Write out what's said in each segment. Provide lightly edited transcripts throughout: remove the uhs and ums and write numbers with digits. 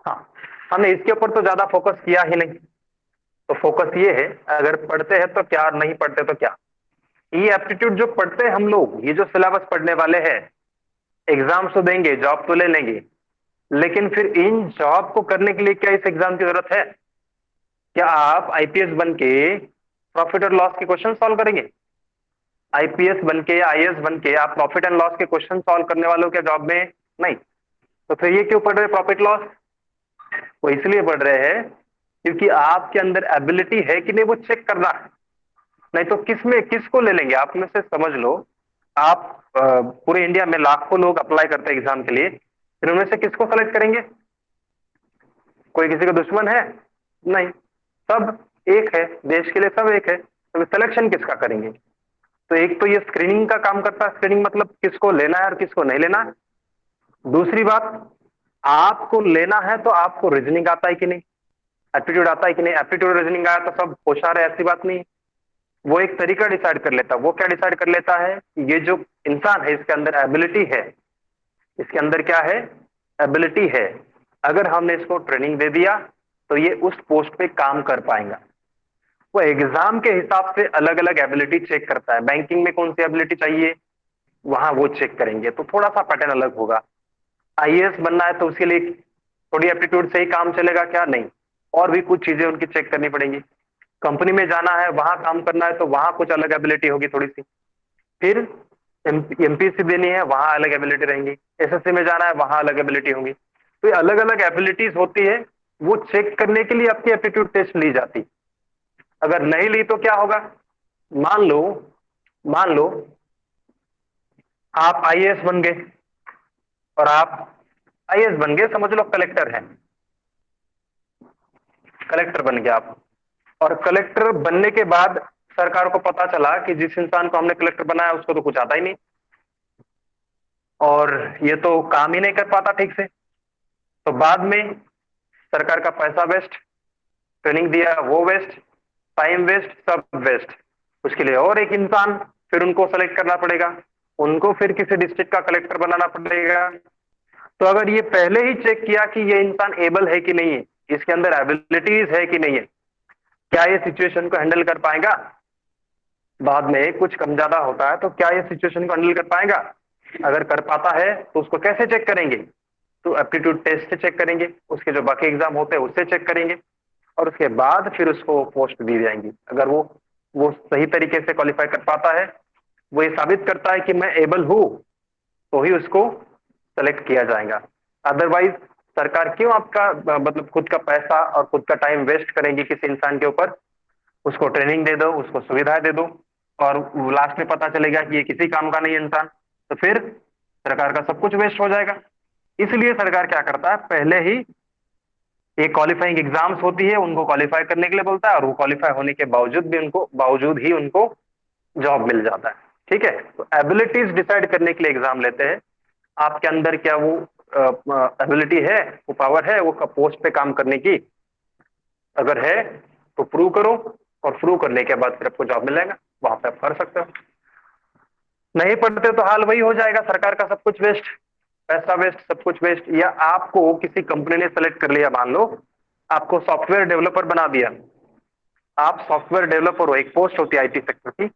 हाँ, हमने इसके ऊपर तो ज्यादा फोकस किया ही नहीं। तो फोकस ये है, अगर पढ़ते हैं तो क्या, नहीं पढ़ते तो क्या। ये एप्टीट्यूड जो पढ़ते हैं हम लोग, ये जो सिलेबस पढ़ने वाले हैं, एग्जाम्स तो देंगे, जॉब तो ले लेंगे, लेकिन फिर इन जॉब को करने के लिए क्या इस एग्जाम की जरूरत है? क्या आप आईपीएस बन के प्रॉफिट और लॉस के क्वेश्चन सॉल्व करेंगे? आईपीएस बन के, आईएएस बन के आप प्रॉफिट एंड लॉस के क्वेश्चन सॉल्व करने वालों क्या जॉब में? नहीं। तो फिर ये क्यों पढ़ रहे प्रॉफिट लॉस? वो इसलिए पढ़ रहे हैं क्योंकि आपके अंदर एबिलिटी है कि नहीं वो चेक करना है। नहीं तो किस में किसको ले लेंगे आप में से, समझ लो आप पूरे इंडिया में लाखों लोग अप्लाई करते हैं एग्जाम के लिए, फिर उनमें से किसको सेलेक्ट करेंगे? कोई किसी का दुश्मन है? नहीं, सब एक है, देश के लिए सब एक है, तो सिलेक्शन किसका करेंगे? तो एक तो ये स्क्रीनिंग का काम करता है, स्क्रीनिंग मतलब किसको लेना है और किसको नहीं लेना है। दूसरी बात, आपको लेना है तो आपको रीजनिंग आता है कि नहीं, एप्टीट्यूड आता है कि नहीं। एप्टीट्यूड रीजनिंग आया तो सब होशियार है, ऐसी बात नहीं। वो एक तरीका डिसाइड कर लेता है। वो क्या डिसाइड कर लेता है? ये जो इंसान है इसके अंदर एबिलिटी है, इसके अंदर क्या है? एबिलिटी है। अगर हमने इसको ट्रेनिंग दे दिया तो ये उस पोस्ट पे काम कर पाएगा। वो एग्जाम के हिसाब से अलग अलग एबिलिटी चेक करता है। बैंकिंग में कौन सी एबिलिटी चाहिए, वहां वो चेक करेंगे, तो थोड़ा सा पैटर्न अलग होगा। आईएएस बनना है तो उसके लिए थोड़ी एप्टीट्यूड से ही काम चलेगा क्या? नहीं, और भी कुछ चीजें उनकी चेक करनी पड़ेंगी। कंपनी में जाना है, वहां काम करना है, तो वहां कुछ अलग एबिलिटी होगी थोड़ी सी। फिर एमपीएससी देनी है, वहां अलग एबिलिटी रहेंगी। एसएससी में जाना है, वहां अलग एबिलिटी होंगी। तो ये अलग अलग एबिलिटीज होती है, वो चेक करने के लिए आपकी एप्टीट्यूड टेस्ट ली जाती। अगर नहीं ली तो क्या होगा? मान लो, मान लो आप आईएएस बन गए, और आप आईएएस बन गए, समझ लो कलेक्टर हैं, कलेक्टर बन गए आप। और कलेक्टर बनने के बाद सरकार को पता चला कि जिस इंसान को हमने कलेक्टर बनाया उसको तो कुछ आता ही नहीं, और ये तो काम ही नहीं कर पाता ठीक से। तो बाद में सरकार का पैसा वेस्ट, ट्रेनिंग दिया वो वेस्ट, टाइम वेस्ट, सब वेस्ट। उसके लिए और एक इंसान फिर उनको सेलेक्ट करना पड़ेगा, उनको फिर किसी डिस्ट्रिक्ट का कलेक्टर बनाना पड़ेगा। तो अगर ये पहले ही चेक किया कि ये इंसान एबल है कि नहीं है, इसके अंदर एबिलिटीज है कि नहीं है, क्या ये सिचुएशन को हैंडल कर पाएगा, बाद में कुछ कम ज्यादा होता है तो क्या ये सिचुएशन को हैंडल कर पाएगा? अगर कर पाता है तो उसको कैसे चेक करेंगे? तो एप्टीट्यूड टेस्ट से चेक करेंगे, उसके जो बाकी एग्जाम होते हैं उससे चेक करेंगे, और उसके बाद फिर उसको पोस्ट दी जाएंगी। अगर वो सही तरीके से क्वालिफाई कर पाता है, वो ये साबित करता है कि मैं एबल हूं, तो ही उसको सेलेक्ट किया जाएगा। अदरवाइज सरकार क्यों आपका मतलब खुद का पैसा और खुद का टाइम वेस्ट करेंगी किसी इंसान के ऊपर? उसको ट्रेनिंग दे दो, उसको सुविधाएं दे दो, और लास्ट में पता चलेगा कि ये किसी काम का नहीं है इंसान, तो फिर सरकार का सब कुछ वेस्ट हो जाएगा। इसलिए सरकार क्या करता है, पहले ही ये क्वालिफाइंग एग्जाम्स होती है उनको क्वालिफाई करने के लिए बोलता है, और वो क्वालिफाई होने के बावजूद भी उनको, बावजूद ही उनको जॉब मिल जाता है। ठीक है, तो एबिलिटीज डिसाइड करने के लिए एग्जाम लेते हैं। आपके अंदर क्या वो एबिलिटी है, वो पावर है वो पोस्ट पे काम करने की? अगर है तो प्रूव करो, और प्रूव करने के बाद फिर आपको जॉब मिलेगा, वहां पे आप कर सकते हो। नहीं पढ़ते तो हाल वही हो जाएगा, सरकार का सब कुछ वेस्ट, पैसा वेस्ट, सब कुछ वेस्ट। या आपको किसी कंपनी ने सेलेक्ट कर लिया, मान लो आपको सॉफ्टवेयर डेवलपर बना दिया, आप सॉफ्टवेयर डेवलपर हो, एक पोस्ट होती है आईटी सेक्टर की,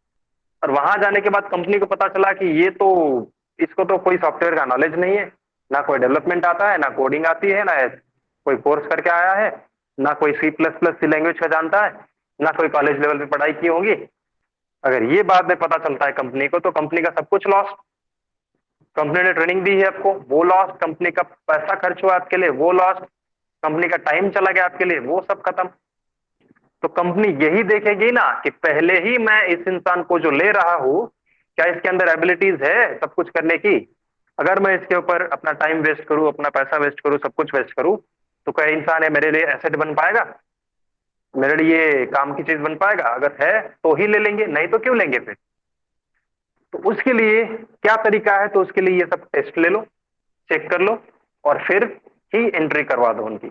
और वहां जाने के बाद कंपनी को पता चला कि ये तो, इसको तो कोई सॉफ्टवेयर का नॉलेज नहीं है, ना कोई डेवलपमेंट आता है, ना कोडिंग आती है, ना कोई कोर्स करके आया है, ना कोई सी प्लस प्लस सी लैंग्वेज का जानता है, ना कोई कॉलेज लेवल पे पढ़ाई की होगी। अगर ये बाद में पता चलता है कंपनी को, तो कंपनी का सब कुछ लॉस। कंपनी ने ट्रेनिंग दी है आपको, वो लॉस। कंपनी का पैसा खर्च हुआ आपके लिए, वो लॉस। कंपनी का टाइम चला गया आपके लिए, वो सब खत्म। तो कंपनी यही देखेगी ना कि पहले ही मैं इस इंसान को जो ले रहा हूं, क्या इसके अंदर एबिलिटीज है सब कुछ करने की? अगर मैं इसके ऊपर अपना टाइम वेस्ट करूं, अपना पैसा वेस्ट करूं, सब कुछ वेस्ट करूं, तो क्या इंसान है मेरे लिए एसेट बन पाएगा, मेरे लिए काम की चीज बन पाएगा? अगर है तो ही ले लेंगे, नहीं तो क्यों लेंगे फिर? तो उसके लिए क्या तरीका है? तो उसके लिए ये सब टेस्ट ले लो, चेक कर लो, और फिर ही एंट्री करवा दो उनकी।